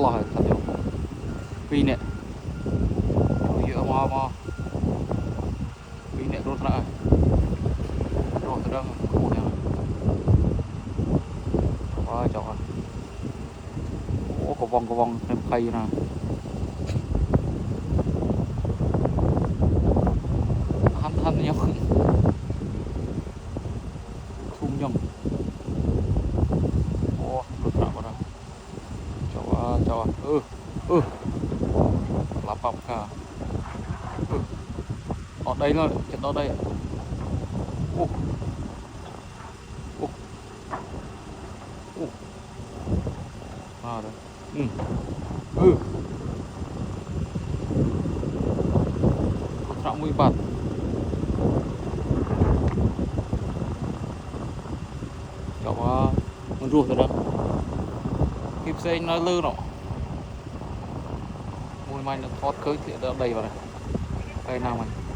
lòi thật nhiều vì nè dựa mò vì nè rốt lại rốt từ đâu khổ nhau quá chọc à ố có vòng thêm khay nè hắn nhau thùng nhông ô rốt lại vào đó chọc lắp bắp cả ở đây thôi chết đó đây à đây trọng mũi bạt cháu muốn ruột rồi đó kịp xe nói lư nó mùi mày nó thoát khơi thì đầy vào này cây nào mày